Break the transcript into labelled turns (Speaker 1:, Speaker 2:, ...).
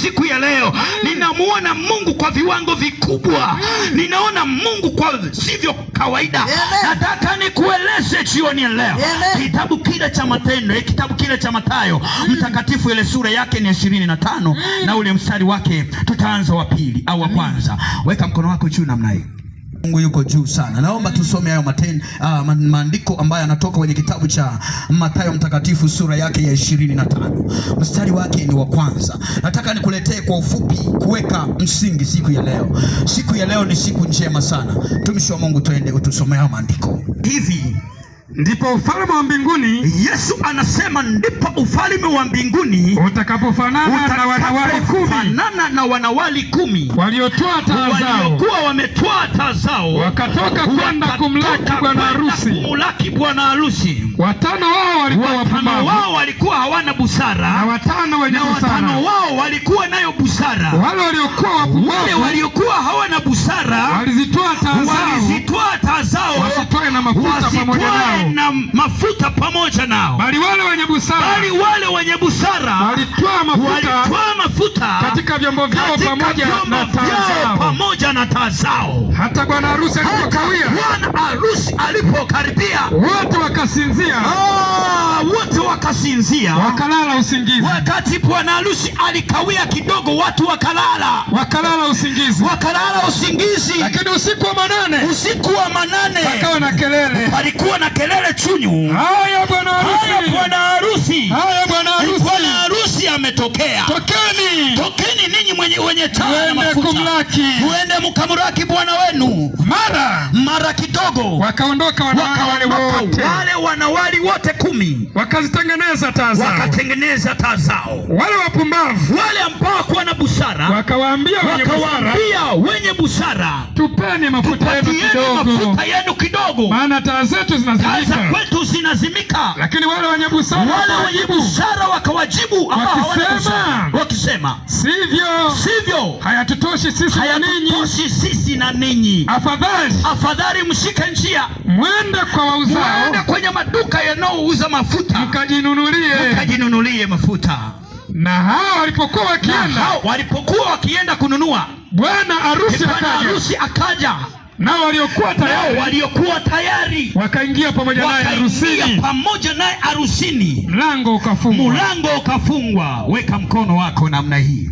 Speaker 1: Siku ya leo ninamuona Mungu kwa viwango vikubwa. Ninaona Mungu kwa sivyo kawaida. Nataka nikueleze jioni ya leo, kitabu kile cha Matendo, kitabu kile cha Mathayo mtakatifu, ile sura yake ni 25 na ule mstari wake tutaanza wa pili au wa kwanza. Weka mkono wako juu namna hii. Mungu yuko juu sana. Naomba tusome hayo maandiko ambayo yanatoka kwenye kitabu cha Mathayo mtakatifu sura yake ya 25. Mstari wake ni wa kwanza. Nataka nikuletee kwa ufupi kuweka msingi siku ya leo. Siku ya leo ni siku njema sana. Mtumishi wa Mungu, twende utusomee hayo maandiko.
Speaker 2: Hivi ndipo ufalme wa mbinguni,
Speaker 1: Yesu anasema ndipo ufalme wa mbinguni
Speaker 2: utakapofanana
Speaker 1: na wanawali 10
Speaker 2: waliotoa taa zao,
Speaker 1: waliokuwa wametoa taa zao,
Speaker 2: wakatoka kwenda kumlaki bwana harusi. Watano wao walikuwa hawana busara,
Speaker 1: na watano wao walikuwa nayo busara.
Speaker 2: Wale
Speaker 1: waliokuwa hawana busara
Speaker 2: walizitoa
Speaker 1: taa zao
Speaker 2: wasitoe na mafuta pamoja nao.
Speaker 1: Bali wale wenye busara
Speaker 2: walitoa
Speaker 1: mafuta
Speaker 2: katika vyombo vyao
Speaker 1: pamoja na taa zao.
Speaker 2: Hata bwana harusi
Speaker 1: alipokaribia,
Speaker 2: wote wakasinzia, wakalala usingizi.
Speaker 1: Wakati bwana harusi alikawia kidogo, watu wakalala usingizi.
Speaker 2: Lakini usiku wa manane
Speaker 1: palikuwa na kelele chunyu.
Speaker 2: Haya
Speaker 1: bwana harusi ametokea. Tokeni ninyi wenye taa na mafuta, muende mkamlaki bwana wenu. Mara kidogo
Speaker 2: wakaondoka
Speaker 1: wale wanawali wote 10,
Speaker 2: wakazitengeneza
Speaker 1: taa zao.
Speaker 2: Wale wapumbavu,
Speaker 1: wale ambao hawakuwa na busara,
Speaker 2: wakawaambia
Speaker 1: wenye busara,
Speaker 2: tupeni mafuta
Speaker 1: yenu kidogo,
Speaker 2: maana taa zetu
Speaker 1: zinazimika.
Speaker 2: Lakini wale wenye busara
Speaker 1: wakawajibu wakisema, sivyo,
Speaker 2: hayatutoshi
Speaker 1: sisi na ninyi.
Speaker 2: Afadhali
Speaker 1: mshike njia,
Speaker 2: mwende
Speaker 1: kwenye maduka yanayouza mafuta, mkajinunulie mafuta.
Speaker 2: Na hao
Speaker 1: walipokuwa wakienda kununua,
Speaker 2: bwana harusi
Speaker 1: akaja.
Speaker 2: Nao waliokuwa tayari
Speaker 1: wakaingia pamoja naye harusini.
Speaker 2: Mlango ukafungwa.
Speaker 1: Weka mkono wako namna hii.